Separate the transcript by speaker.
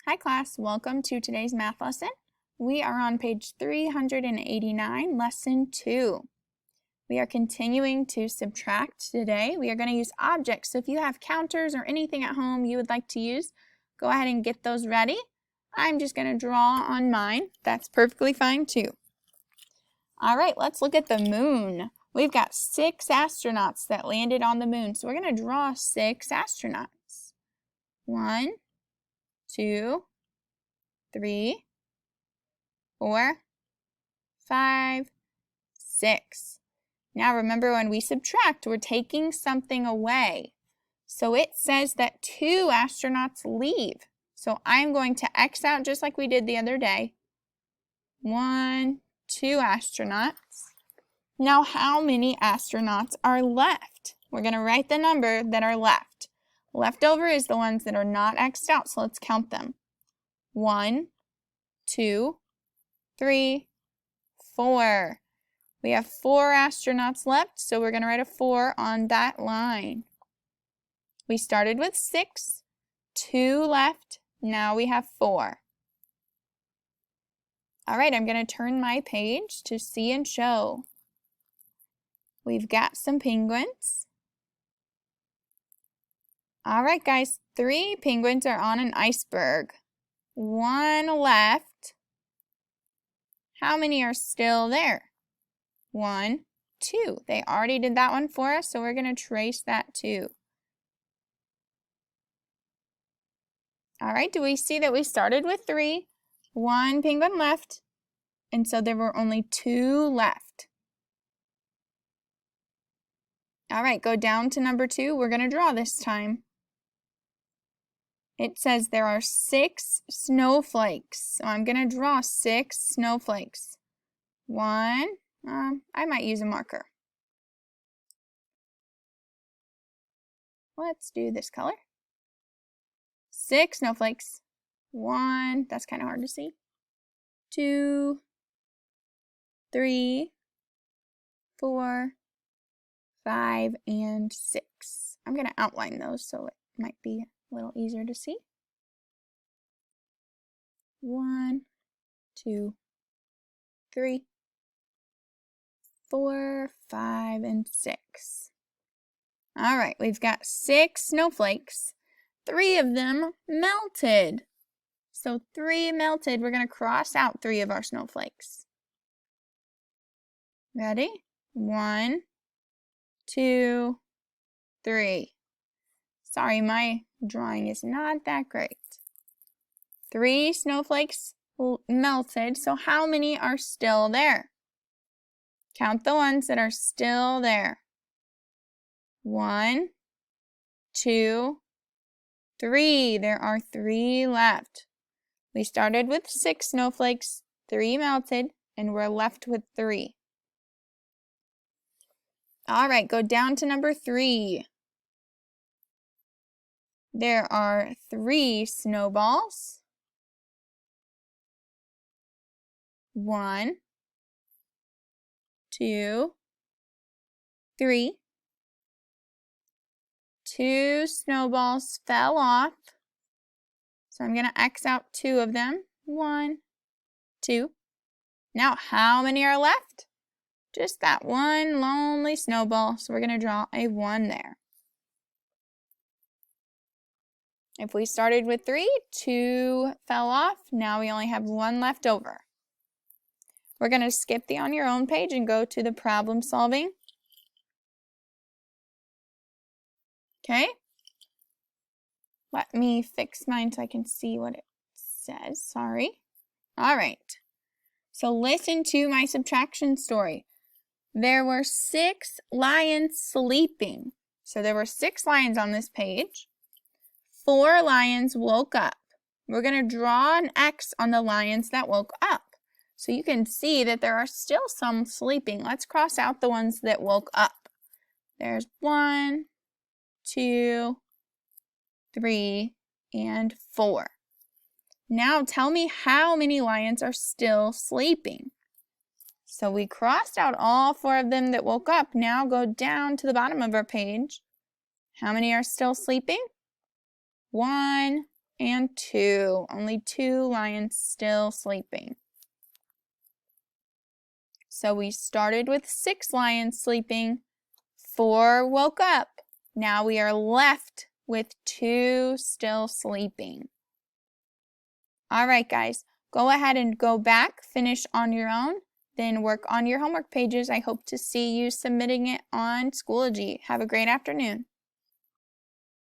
Speaker 1: Hi class, welcome to today's math lesson. We are on page 389, lesson 2. We are continuing to subtract today. We are going to use objects, so if you have counters or anything at home you would like to use, go ahead and get those ready. I'm just going to draw on mine. That's perfectly fine too. Alright, let's look at the moon. We've got 6 astronauts that landed on the moon, so we're going to draw 6 astronauts. 1, 2, 3, 4, 5, 6. Now remember, when we subtract, we're taking something away. So it says that 2 astronauts leave. So I'm going to X out just like we did the other day. 1, 2 astronauts. Now how many astronauts are left? We're going to write the number that are left. Leftover is the ones that are not X'd out, so let's count them. 1, 2, 3, 4. We have 4 astronauts left, so we're going to write a 4 on that line. We started with 6, 2 left, now we have 4. Alright, I'm going to turn my page to see and show. We've got some penguins. Alright guys, 3 penguins are on an iceberg. 1 left. How many are still there? 1, 2. They already did that one for us, so we're going to trace that too. Alright, do we see that we started with 3, 1 penguin left, and so there were only 2 left. Alright, go down to number 2. We're going to draw this time. It says there are 6 snowflakes, so I'm going to draw 6 snowflakes. 1, I might use a marker. Let's do this color. 6 snowflakes. 1, that's kind of hard to see. 2, 3, 4, 5, and 6. I'm going to outline those so it might be a little easier to see. 1, 2, 3, 4, 5, and 6. Alright, we've got 6 snowflakes. 3 of them melted. So 3 melted. We're going to cross out 3 of our snowflakes. Ready? 1, 2, 3. Sorry, my drawing is not that great. 3 snowflakes melted. So how many are still there? Count the ones that are still there. 1, 2, 3. There are 3 left. We started with 6 snowflakes, 3 melted, and we're left with 3. Alright, go down to number 3. There are 3 snowballs. 1, 2, 3. 2 snowballs fell off. So I'm going to X out 2 of them. 1, 2. Now how many are left? Just that one lonely snowball. So we're going to draw a 1 there. If we started with 3, 2 fell off. Now we only have 1 left over. We're going to skip the on your own page and go to the problem solving. Okay. Let me fix mine so I can see what it says. Sorry. All right. So listen to my subtraction story. There were 6 lions sleeping. So there were 6 lions on this page. 4 lions woke up. We're going to draw an X on the lions that woke up. So you can see that there are still some sleeping. Let's cross out the ones that woke up. There's 1, 2, 3, and 4. Now tell me how many lions are still sleeping. So we crossed out all 4 of them that woke up. Now go down to the bottom of our page. How many are still sleeping? 1, and 2. Only 2 lions still sleeping. So we started with 6 lions sleeping, 4 woke up. Now we are left with 2 still sleeping. All right, guys, go ahead and go back, finish on your own, then work on your homework pages. I hope to see you submitting it on Schoology. Have a great afternoon.